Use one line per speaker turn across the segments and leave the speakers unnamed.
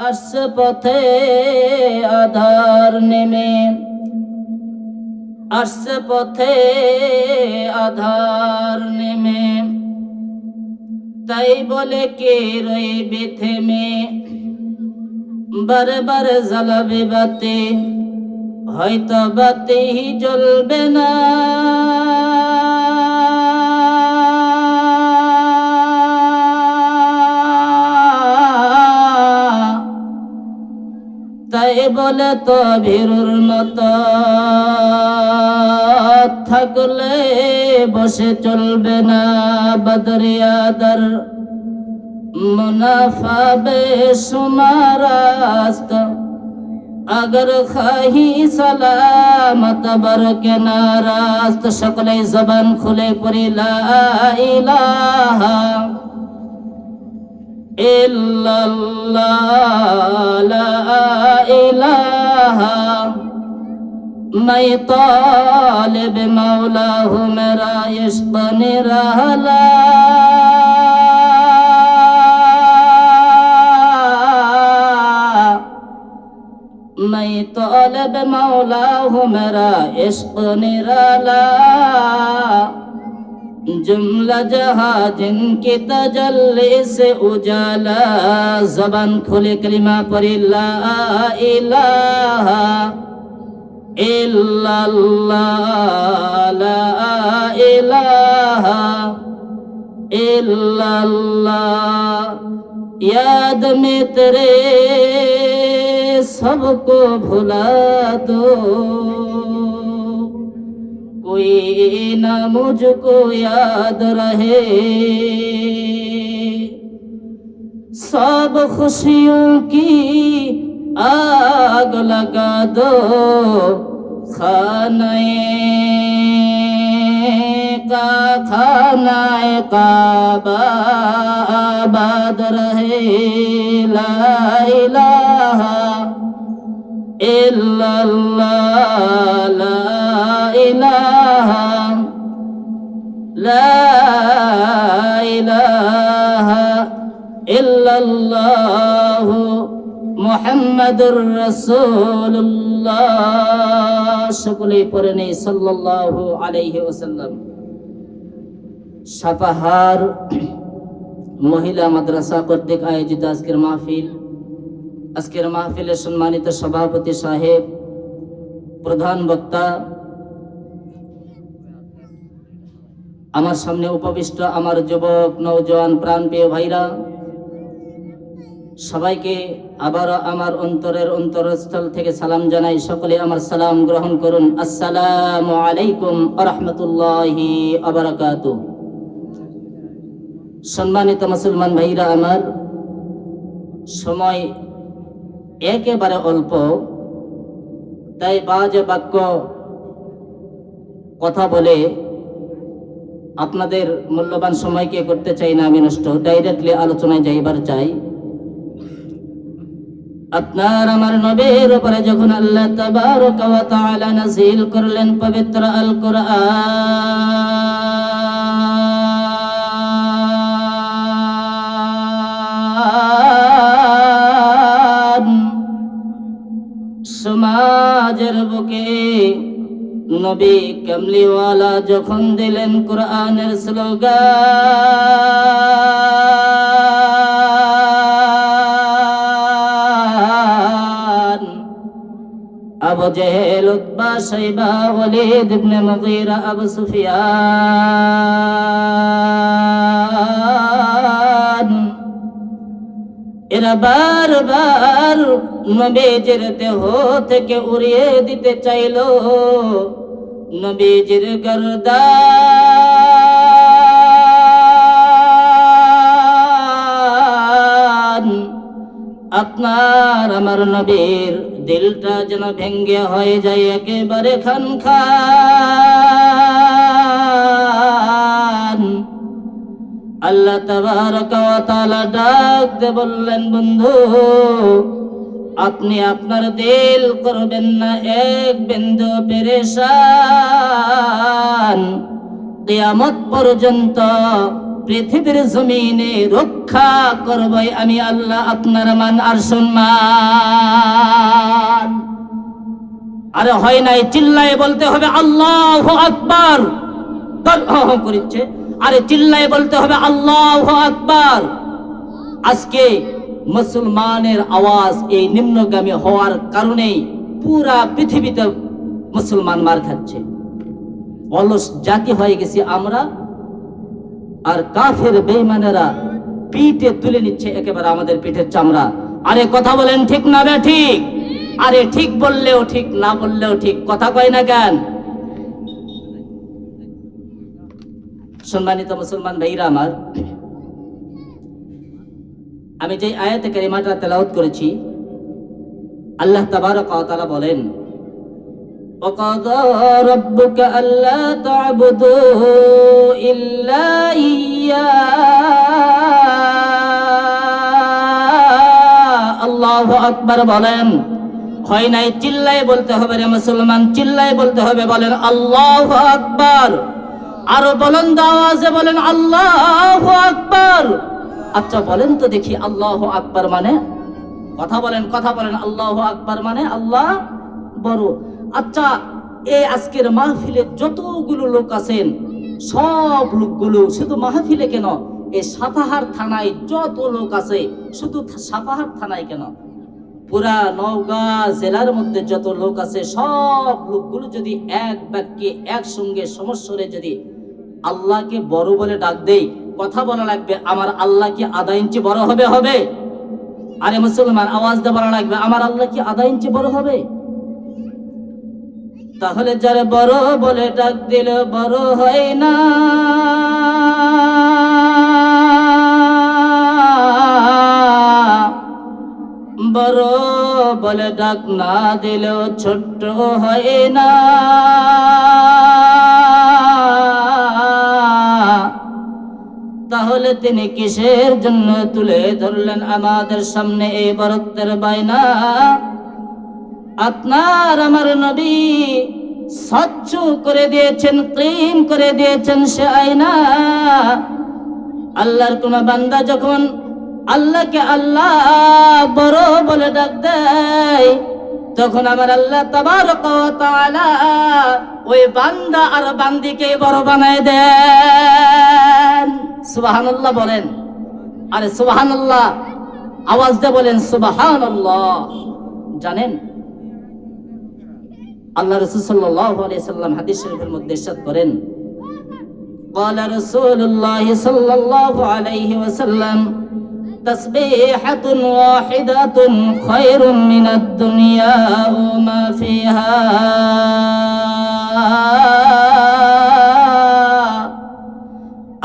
আসছে পথে আধার নেমে, আসছে পথে আধার নেমে, তাই বলে কে রইবে থেমে, বারে বারে জ্বালাবে বাতি, হয়তো বাতি জ্বলবে না। তাই বলে তো ভীরুর মতো থাকলে বসে চলবে না। বদরিয়াদার মুনাফা বেশুমারাস্ত, अगर खाही सलामत बर के नारास्त। सकले जबान खुले पड़ी ला इलाहा इल्लल्लाह, ला इलाहा। मैं तालिब मौला हूँ, मेरा इश्क निराला। मैं तालिब मौला हूँ, मेरा इश्क निराला। जुमला जहाँ जिनकी तजल्ली से उजाला। जबान खुले कलिमा पढ़ी ला इलाहा इल्लल्लाह, ला इलाहा इल्लल्लाह। याद में तेरे सबको भुला दो, कोई ना मुझको याद रहे। सब खुशियों की आग लगा दो, खानाए काबा आबाद रहे। ला इलाहा इल्लल्लाह, ला इलाहा, ला इलाहा इल्लल्लाह मुहम्मदुर রাসূলুল্লাহ। সকলেই পড়ে নেই সাল্লাল্লাহু আলাইহি ওয়াসাল্লাম। সাপাহার মহিলা মাদ্রাসা কর্তৃক আয়োজিত আজকের মাহফিল, আজকের মাহফিলের সম্মানিত সভাপতি সাহেব, প্রধান বক্তা, আমার সামনে উপবিষ্ট আমার যুবক নওজোয়ান প্রাণপ্রিয় ভাইরা, সবাইকে আবারও আমার অন্তরের অন্তরস্থল থেকে সালাম জানাই। সকলে আমার সালাম গ্রহণ করুন। আসসালামু আলাইকুম ওয়া রাহমাতুল্লাহি ওয়া বারাকাতুহু। সম্মানিত মুসলমান ভাইরা আমার, সময় একেবারে অল্প, তাই বাজে বাক্য কথা বলে আপনাদের মূল্যবান সময়কে করতে চাই না আমি নষ্ট। ডাইরেক্টলি আলোচনায় যাইবার চাই। আপনার আমার নবীর উপরে যখন আল্লাহ তাবারক ওয়া তাআলা নাযিল করলেন পবিত্র আল কুরআন, সমাজের বুকে নবী কামলিওয়ালা যখন দিলেন কোরআনের স্লোগান, আবু জেহেল, উতবা, শাইবা, ওয়ালিদ ইবনে মুগীরা, আবু সুফিয়ান, এরা বারবার নবীজির দেহ থেকে উড়িয়ে দিতে চাইল নবীজির গর্দান। আপনার আমার নবীর দিলটা যেন ভেঙ্গে হয়ে যায় একেবারে খান খান। আল্লাহ তাবারক ওয়া তাআলা ডাক দিয়ে বললেন, বন্ধু আপনি আপনার দিল করবেন না এক বিন্দু পেরেশান। কিয়ামত পর্যন্ত পৃথিবীর জমিনে রক্ষা করবই আমি আল্লাহ, আপনার মান আর সম্মান। আরে হয় নাই, চিল্লায় বলতে হবে আল্লাহু আকবার। করিচ্ছে, আরে চিল্লায় বলতে হবে আল্লাহু আকবার। আজকে মুসলমানের আওয়াজ এই নিম্নগামী হওয়ার কারণেই পুরা পৃথিবীতে মুসলমান মার খাচ্ছে। অলস জাতি হয়ে গেছি আমরা, আর কাফের বেঈমানেরা পিঠে তুলে নিচ্ছে একেবারে আমাদের পিঠের চামড়া। আরে কথা বলেন ঠিক না বে ঠিক? আরে ঠিক বললেও ঠিক, না বললেও ঠিক, কথা কয় না কেন? সম্মানিত মুসলমান ভাইরা আমার, আমি যে আয়াতে কারিমাটা তেলাওয়াত করেছি, আল্লাহ তাবারক ওয়া তাআলা বলেন, وَقَضَى رَبُّكَ أَلَّا تَعْبُدُوا إِلَّا إِيَّاهُ। আল্লাহু আকবার বলেন। হয় নাই, চিল্লায় বলতে হবে রে মুসলমান, চিল্লায় বলতে হবে, বলেন আল্লাহু আকবার। আরো বুলন্দ আওয়াজে বলেন আল্লাহু আকবার। আচ্ছা বলেন তো দেখি, আল্লাহু আকবার মানে? কথা বলেন, কথা বলেন। আল্লাহু আকবার মানে আল্লাহ বড়। আচ্ছা, এই আজকের মাহফিলে যতগুলো লোক আছেন, সব লোকগুলো শুধু মাহফিলে কেন, এই সাপাহার থানায় যত লোক আছে, শুধু সাপাহার থানায় কেন, পুরা নওগাঁ জেলার মধ্যে যত লোক আছে, সব লোকগুলো যদি এক বাক্যে একসঙ্গে সমস্বরে যদি আল্লাহকে বড় বলে ডাক দেই, কথা বলা লাগবে, আমার আল্লাহ কি আধা ইঞ্চি বড় হবে? হবে? আরে মুসলমান, আওয়াজ দিয়ে বলা লাগবে, আমার আল্লাহ কি আধা ইঞ্চি বড় হবে? তাহলে যারা বড় বলে ডাক দিল বড় হয় না, বড় বলে ডাক না দিলেও ছোট্ট হয় না। তাহলে তিনি কিসের জন্য তুলে ধরলেন আমাদের সামনে এই বরত্বের বায়না? আপনার আমার নবী স্বচ্ছ করে দিয়েছেন, ক্লিন করে দিয়েছেন সে আয়না। আল্লাহর কোন বান্দা যখন আল্লাহকে আল্লাহ বড় বলে ডাক দেয়, তখন আমার আল্লাহ তাবারক ওয়া তাআলা ওই বান্দা আর বান্দিকে বড় বানায় দেন। সুবহানাল্লাহ বলেন। আরে সুবহানাল্লাহ আওয়াজ দিয়ে বলেন সুবহানাল্লাহ। জানেন আল্লাহ রাসূল সাল্লাল্লাহু আলাইহি সাল্লাম হাদিস শরীফের মধ্যে ইরশাদ করেন, قال رسول الله صلى الله عليه وسلم تسبيحة واحدة خير من الدنيا وما فيها।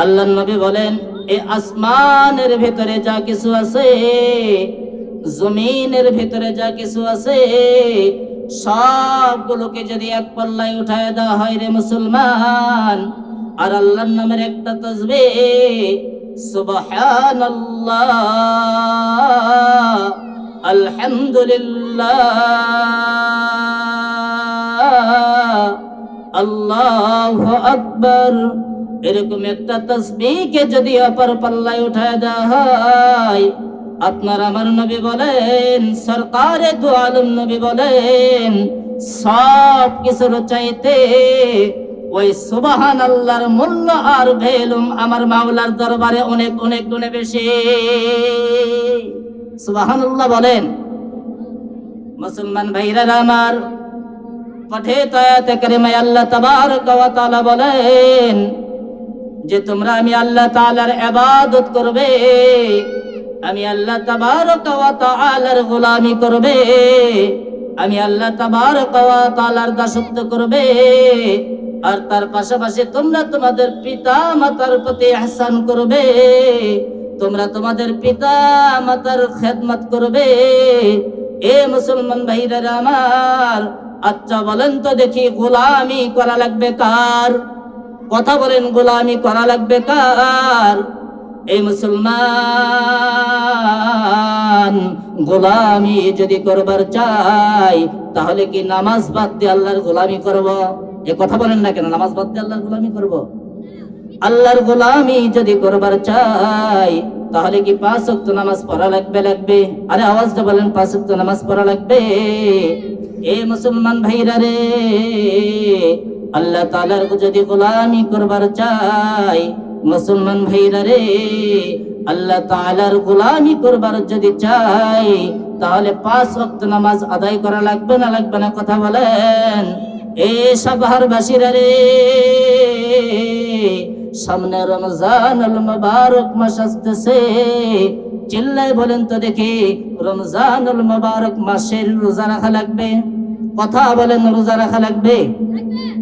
আল্লাহর নবী বলেন, এই আসমানের ভিতরে যা কিছু আছে, জমিনের ভিতরে যা কিছু আছে, সবগুলোকে যদি এক পাল্লায় উঠায় দেওয়া হয় রে মুসলমান, আর আল্লাহর নামের একটা তাসবিহ সুবহানাল্লাহ, আলহামদুলিল্লাহ, আল্লাহু আকবার, এরকম একটা তাসবিহকে যদি অপর পাল্লায় উঠায় দেওয়া হয়, আপনার আমার নবী বলেন, সরকারে দু আলম নবী বলেন, সব কিছুর চাইতে ওই সুবহানাল্লাহর মূল্য আর ভ্যালু আমার মাওলার দরবারে অনেক অনেক গুণে বেশি। সুবহানাল্লাহ বলেন। মুসলমান ভাইরা আমার, পঠিত আয়াতে কারিমায় আল্লাহ তাবারক ওয়া তাআলা বলেন যে তোমরা আমি আল্লাহ তাআলার ইবাদত করবে, আমি আল্লাহ তাবারক ওয়া তাআলার গোলামি করবে, আমি আল্লাহ তাবারক ওয়া তাআলার দাসত্ব করবে, আর তার পাশাপাশি তোমরা তোমাদের পিতা মাতার প্রতি ইহসান করবে, তোমরা তোমাদের পিতা মাতার খেদমত করবে। এ মুসলমান ভাইরা আমার, আচ্ছা বলেন তো দেখি, গোলামি করা লাগবে কার? কথা বলেন, গোলামি করা লাগবে কার? এই মুসলমান গোলামি যদি করবার চাই, তাহলে কি নামাজ বাদ দিয়ে আল্লাহর গোলামি করব? এ কথা বলেন না কেন? নামাজ বাদ দিয়ে আল্লাহর গোলামি করব? আল্লাহর গোলামি যদি করবার চাই তাহলে কি 5 ওয়াক্ত নামাজ পড়া লাগবে? আরে আওয়াজটা বলেন, 5 ওয়াক্ত নামাজ পড়া লাগবে। এ মুসলমান ভাইরা রে, আল্লাহ তাআলার যদি গোলামি করবার চাই, মুসলমান ভাইরা রে, আল্লাহ তাআলার গোলামি করবার যদি চাই তাহলে 5 ওয়াক্ত নামাজ আদায় করা লাগবে না? কথা বলেন। এই সাভারবাসীরা রে, সামনে রমজানুল মুবারক মাস আসতেছে, চিল্লায় বলেন তো দেখি, রমজানুল মুবারক মাসের রোজা রাখা লাগবে? কথা বলেন, রোজা রাখা লাগবে?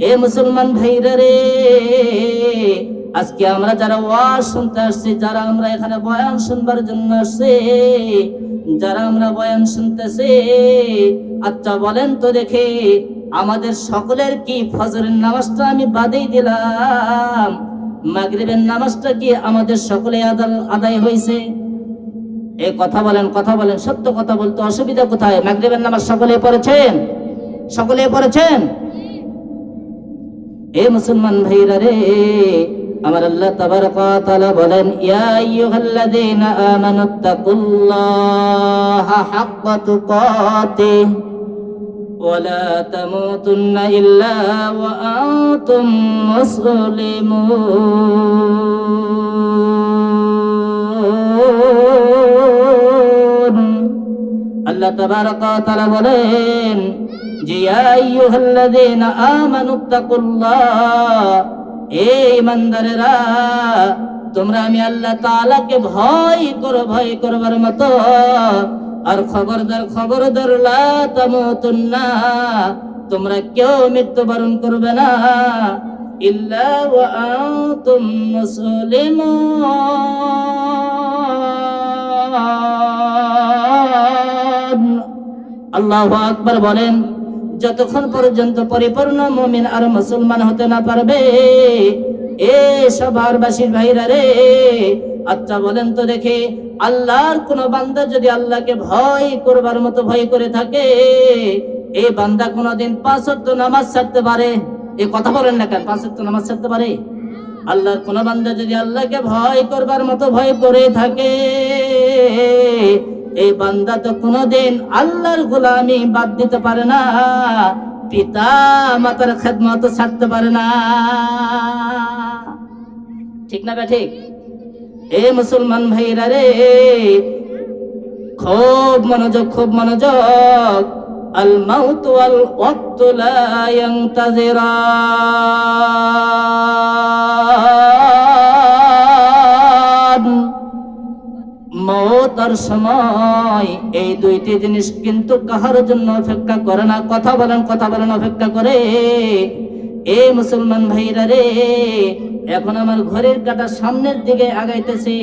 এ মুসলমান ভাইরা রে, আজকে আমরা যারা ওয়াজ শুনতে আসছি, যারা আমরা এখানে বয়ান শুনবার জন্য আসছি, যারা আমরা বয়ান শুনতেছি, আচ্ছা বলেন তো দেখি, আমাদের সকলের কি ফজরের নামাজটা আমি বাদেই দিলাম, মাগরিবের নামাজটা কি আমাদের সকলে আদায় হয়েছে? এই কথা বলেন, সত্য কথা বলতে অসুবিধা কোথায়? মাগরিবের নামাজ সকলে পড়েছেন? এ মুসলমান ভাইরা রে, আমার আল্লাহ তাবারক ওয়া তাআলা বলেন, ইয়া আইয়ুহাল্লাযীনা আমানুত্তাকুল্লাহা হাক্কা তুকাতিহি ওয়া লা তামুতুন্না ইল্লা ওয়া আনতুম মুসলিমুন। আল্লাহ তাবারক ওয়া তাআলা বলেন যে, ইয়া আইয়ুহাল্লাযীনা আমানুত্তাকুল্লাহ, হে ঈমানদারেরা, তোমরা আমি আল্লাহ তাআলাকে ভয় করবার মতো, আর খবরদার লা তামুতুন্না, তোমরা কেউ মৃত্যুবরণ করবে না, ইল্লা ওয়া আনতুম মুসলিমুন। আল্লাহু আকবার বলেন। যতক্ষণ পর্যন্ত পরিপূর্ণ মুমিন আর মুসলমান হতে না পারবে, এ সবারবাসীর ভাইরা রে, আচ্ছা বলেন তো দেখি, আল্লাহর কোন বান্দা যদি আল্লাহকে ভয় করবার মতো ভয় করে থাকে, এই বান্দা কোনদিন 5 ওয়াক্ত নামাজ ছাড়তে পারে? এই কথা বলেন না কেন? 5 ওয়াক্ত নামাজ ছাড়তে পারে? আল্লাহর কোন বান্দা যদি আল্লাহকে ভয় করবার মতো ভয় করে থাকে, এই বান্দা তো কোনদিন আল্লাহর গোলামি বাদ দিতে পারে না, পিতা মাতার খেদমত ছাড়তে পারে না। ঠিক না বে ঠিক? এ মুসলমান ভাইরা রে, খুব মনোযোগ। আল মাউত ওয়াল ওয়াক্তু লা ইয়ানতাজিরান। মওত আর সময়, এই দুইটি জিনিস কিন্তু কাহার জন্য অপেক্ষা করে না। কথা বলেন, অপেক্ষা করে। এ মুসলমান ভাইরা রে, এখন আমার ঘড়ির কাঁটা সামনের দিকে আগাইতেছে,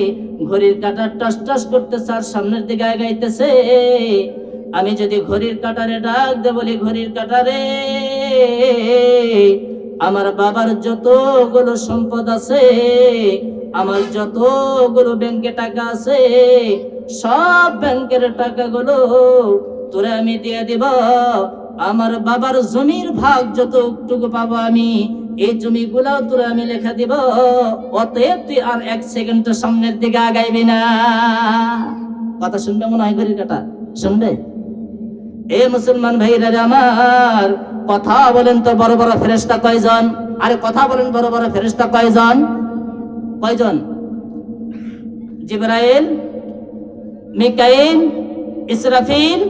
ঘড়ির কাঁটা টস করতেছে আর সামনের দিকে আগাইতেছে। আমি যদি ঘড়ির কাঁটারে ডাক দে বলি, ঘড়ির কাঁটারে, আমার বাবার যতগুলো সম্পদ আছে, আমার যতগুলো ব্যাংকে টাকা আছে, সব ব্যাংকের টাকাগুলো তোরে আমি দিয়ে দিব। আমার বাবার জমির ভাগ যতটুকু পাবো আমি, এই জমিগুলাও তোরে আমি লেখা দিব। অতএব তুই আর 1 সেকেন্ড সামনের দিকে আগাইবি না। কথা শুনবে মনে হয় ঘড়ির কাঁটা? শুনবে? এ মুসলমান ভাইরা আমার, কথা বলেন তো, বড় বড় ফেরেশতা কয়জন? আরে কথা বলেন, বড় বড় ফেরেশতা কয়জন? জিবরাইল, মিকাইল, ইসরাফিল।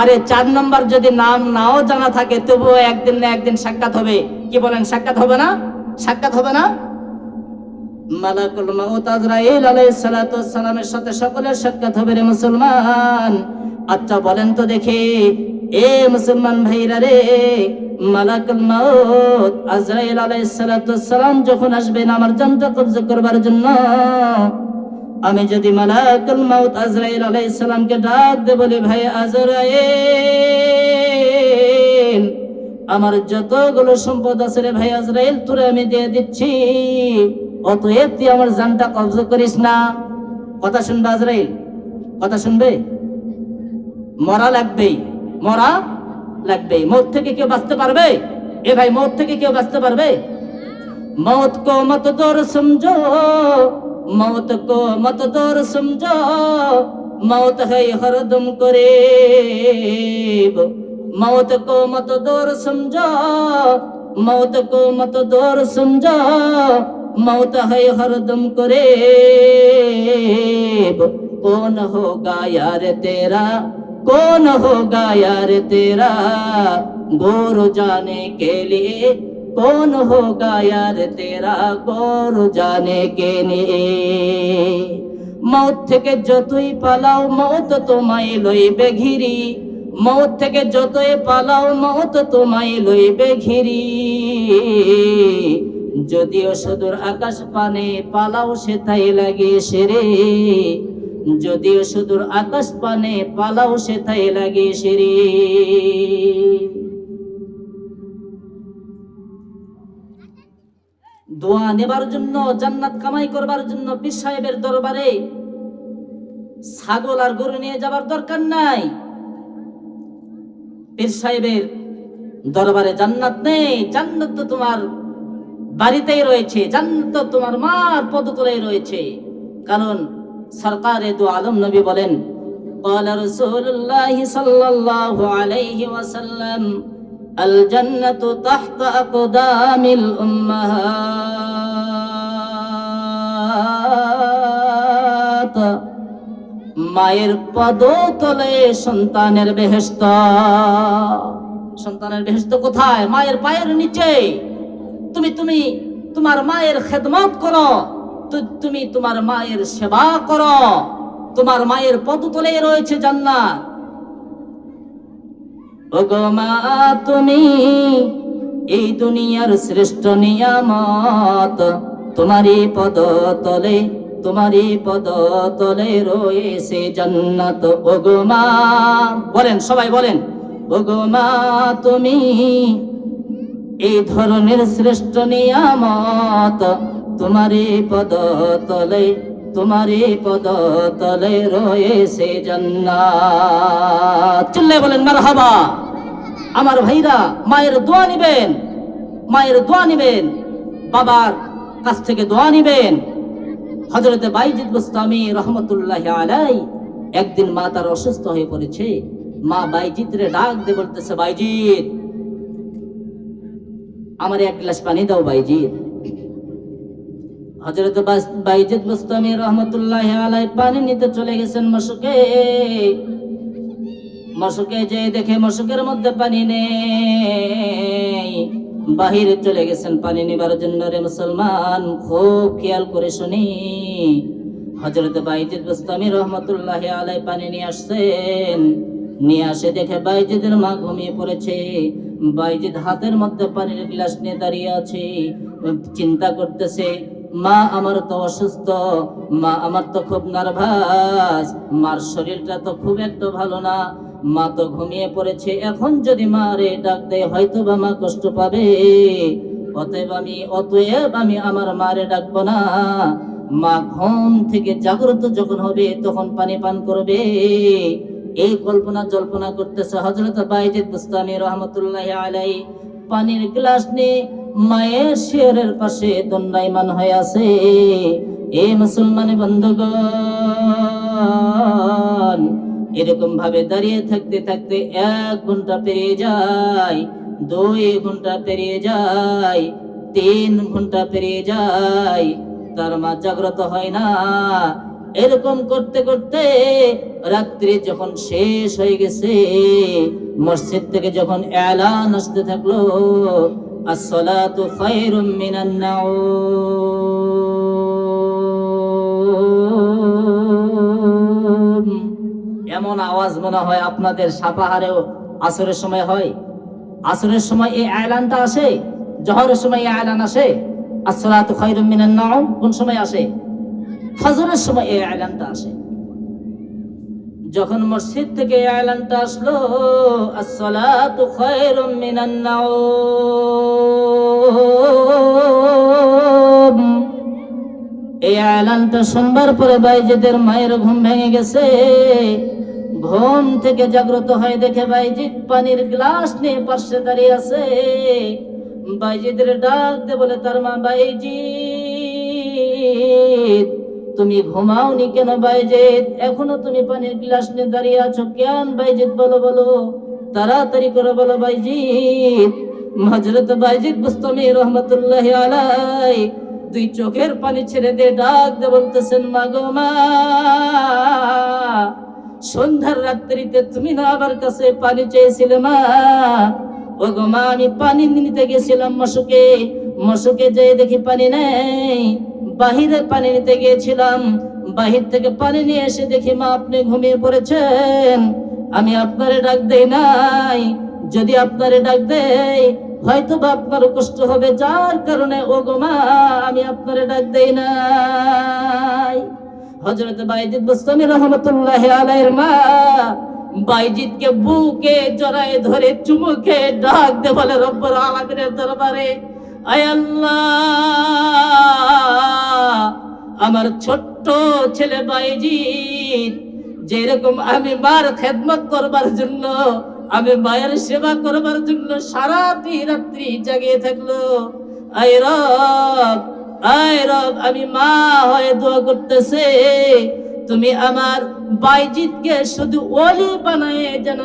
আরে 4 নম্বর যদি নাম নাও জানা থাকে, তবুও একদিন না একদিন সাক্ষাৎ হবে। কি বলেন, সাক্ষাৎ হবে না? মালাকুল মাউত আজরাইল আলাইহিস সালাতু ওয়াস সালামের সাথে সকলের সাক্ষাৎ হবে রে মুসলমান। আচ্ছা বলেন তো দেখি, এ মুসলমান ভাইরা রে, মালাকুল মাউত আজরাইল আলাইহিস সালাতু ওয়াস সালাম যখন আসবেন আমার জানটা কবজা করবার জন্য, আমি যদি মালাকুল মাউত আজরাইল আলাইহিস সালামকে ডাক দে বলি, ভাই আজরাইল, আমার যতগুলো সম্পদ আছে রে ভাই আজরাইল, তোরে আমি দিয়ে দিচ্ছি, অতএব তুই আমার জানটা কবজা করিস না। কথা শুনবে আজরাইল? কথা শুনবে? মরা লাগবেই। মৌত থেকে কেউ বাঁচতে পারবে? এ ভাই, মৌত থেকে কেউ বাঁচতে পারবে? मौत को मत दूर समझो, मौत को मत दूर समझो, मौत है हरदम करीब। मौत को मत दूर समझो, मौत को मत दूर समझो, मौत है हरदम करीब। कौन होगा यार तेरा, कौन होगा यार तेरा, गौर जाने के लिए कौन होगा यार तेरा, गौर जाने के लिए। मौत থেকে যতই পালাও মौत তোমায় লইবে ঘিরি, মौत থেকে যতই পালাও মौत তোমায় লইবে ঘিরি। যদিও সুদূর আকাশ পানে পালাও সেথায় লাগে সেরে, যদিও সুদূর আকাশ পানে পালাও সেথায় লাগে সেরে। দোয়া নেবার জন্য, জান্নাত কামাই করবার জন্য পীর সাহেবের দরবারে ছাগল আর গরু নিয়ে যাবার দরকার নাই। পীর সাহেবের দরবারে জান্নাত নেই, জান্নাত তো তোমার বাড়িতেই রয়েছে, জান্নাত তো তোমার মার পদতলেই রয়েছে। কারণ সরকারে দু আলম নবী বলেন, قال رسول الله صلى الله عليه وسلم الجنة تحت أقدام الأمهات। মায়ের পদতলে সন্তানের বেহেশত। সন্তানের বেহেশত কোথায়? মায়ের পায়ের নিচে। তুমি তুমি তোমার মায়ের খেদমত করো, তুমি তোমার মায়ের সেবা করো, তোমার মায়ের পদতলে রয়েছে জান্নাত। ওগো মা তুমি এই দুনিয়ার শ্রেষ্ঠ নিয়ামত, তোমারই পদতলে, তোমারই পদতলে রয়েছে জান্নাত। ওগো মা, বলেন সবাই বলেন, ওগো মা তুমি এই ধরনের শ্রেষ্ঠ নিয়ামত, তোমারই পদতলে, তোমারই পদতলে রয়েছে জান্নাত। চিল্লায় বলেন মারহাবা। আমার ভাইরা, মায়ের দোয়া নিবেন, মায়ের দোয়া নিবেন, বাবার কাছ থেকে দোয়া নিবেন। হযরতে বাইজিদ বুস্তামি রহমতুল্লাহি আলাইহি একদিন মা তার অসুস্থ হয়ে পড়েছে। মা বাইজিদরে ডাক দিয়ে বলতেছে, বাইজিদ আমার এক গ্লাস পানি দাও বাইজিদ। হযরত বাইজিদ বুস্তামি রহমতুল্লাহি আলাইহি পানি নিতে চলে গেছেন মশকে। মশকে যে দেখে মশকের মধ্যে পানি নেই, বাহিরে চলে গেছেন পানি নিবার জন্য। রে মুসলমান, খুব খেয়াল করে শুনি। হযরত বাইজিদ বুস্তামি রহমতুল্লাহি আলাইহি পানি নিয়ে আসছেন। নিয়ে আসে দেখে বাইজিদের মা ঘুমিয়ে পড়েছে। বাইজিদ হাতের মধ্যে পানির গ্লাস নিয়ে দাঁড়িয়ে আছে, চিন্তা করতেছে, মা আমার তো অসুস্থ, মা আমার তো খুব নার্ভাস, মার শরীরটা তো খুব একটা ভালো না, মা তো ঘুমিয়ে পড়েছে। এখন যদি মারে ডাক দেয় হয়তো বা মা কষ্ট পাবে, অতএব আমি আমার মারে ডাকবো না। মা ঘুম থেকে জাগ্রত যখন হবে তখন পানি পান করবে, এই কল্পনা জল্পনা করতেছে। হযরত বাইজিদ বুস্তামি রহমতুল্লাহি আলাইহি পানির গ্লাস নিয়ে মায়ের শিয়রের পাশে দণ্ডায়মান হয়ে আছে। এই মুসলমানের বন্ধুগণ, এরকম ভাবে দাঁড়িয়ে থাকতে থাকতে 1 ঘন্টা পেরিয়ে যায়, 2 ঘন্টা পেরিয়ে যায়, 3 ঘন্টা পেরিয়ে যায়, তার মা জাগ্রত হয় না। এরকম করতে করতে রাত্রি যখন শেষ হয়ে গেছে, মসজিদ থেকে যখন এলান আসতে থাকলো, আসসালাতু খায়রুম মিনান নাওম, এমন আওয়াজ মনে হয় আপনাদের সাপাহারেও আসরের সময় হয়। আসরের সময় এই এলানটা আসে, জোহরের সময় এই এলান আসে। আসসালাতু খায়রুম মিনান নাওম কোন সময় আসে? ফজরের সময় এই এলানটা আসে। যখন মসজিদ থেকে এই এলানটা আসলো, আসসালাতু খায়রুম মিনান নাওম, এই এলানটা শুনবার পরে বাইজিদের মায়ের ঘুম ভেঙে গেছে। ঘুম থেকে জাগ্রত হয়ে দেখে বাইজিদ পানির গ্লাস নিয়ে পাশে দাঁড়িয়ে আছে। বাইজিদের ডাক দে বলে তার মা, বাইজিদ তুমি ঘুমাওনি কেন? বাইজিদ এখনো তুমি পানির গ্লাস নিয়ে দাঁড়িয়ে আছো কেন? বাইজিদ বলো বলো, তাড়াতাড়ি করে বলো বাইজিদ। হযরত বাইজিদ বুস্তামি রহমাতুল্লাহি আলাই দুই চোখের পানি ছেড়ে দিয়ে ডাক দে বলতেছেন, মা গো মা, সন্ধ্যার রাত্রিতে তুমি না আমার কাছে পানি চেয়েছিলে মা? ও গো মা, আমি পানি নিতে গেছিলাম মশকে, মশকে যেয়ে দেখি পানি নেই। বাহিরে পানি নিতে গিয়েছিলাম, বাহির থেকে পানি নিয়ে এসে দেখি মা আপনি ঘুমিয়ে পড়েছেন। আমি আপনারে ডাক দেই নাই, যদি আপনারে ডাক দেই হয়তো বা আপনার কষ্ট হবে, যার কারণে ও গো মা আমি আপনারে ডাক দেই নাই। হযরত বাইজিদ বুস্তামি রহমাতুল্লাহি আলাইহির মা বাইজিদকে বুকে জড়ায় ধরে চুমুকে ডাক দে বলে, রব্বুল আলামিনের দরবারে, আয় আল্লাহ, আমার ছোট্ট ছেলে বাইজিদ যেরকম আমি মার খেদমত করবার জন্য, আমি মায়ের সেবা করবার জন্য সারাটি রাত্রি জাগিয়ে থাকলো, আয় রব, আয় রব, আমি মা হয়ে দোয়া করতেছে, তুমি আমার বাইজিদকে শুধু ওলি বানায় যেন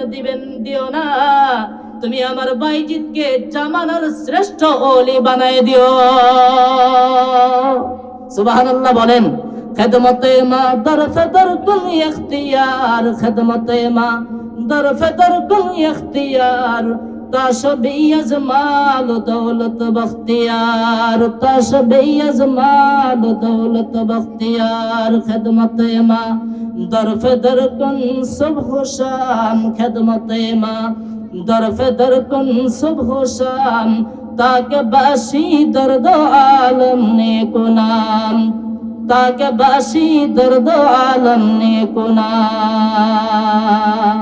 দিও না, তুমি আমার বাইজিদকে জামানার শ্রেষ্ঠ ওলি বানায় দিও। সুবহানাল্লাহ বলেন। খেদমতে মা দরফে দরকুল ইখতিয়ার, খেদমতে মা দরফে দরকুল ইখতিয়ার, তাশবি আজমাল দৌলত বখতিয়ার, তাশবি আজমাল দৌলত বখতিয়ার, খেদমতে মা দরফে দরকুল সুবহ শাম, খেদমতে মা দরফে দরকুল সুবহ শাম, তাকে বাসি দর্দ আলম নেকো নাম, তাকে বাসি দর্দ আলম নেকো নাম।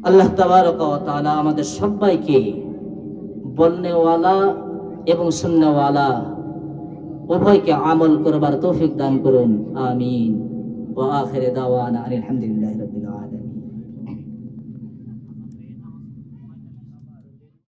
আল্লাহ তাবারক ওয়া তাআলা আমাদের সবাইকে বলনেওয়ালা এবং শুননেওয়ালা উভয়কে আমল করবার তৌফিক দান করুন, আমিন। ওয়া আখির দাওয়ানা আলহামদুলিল্লাহি রাব্বিল আলামিন।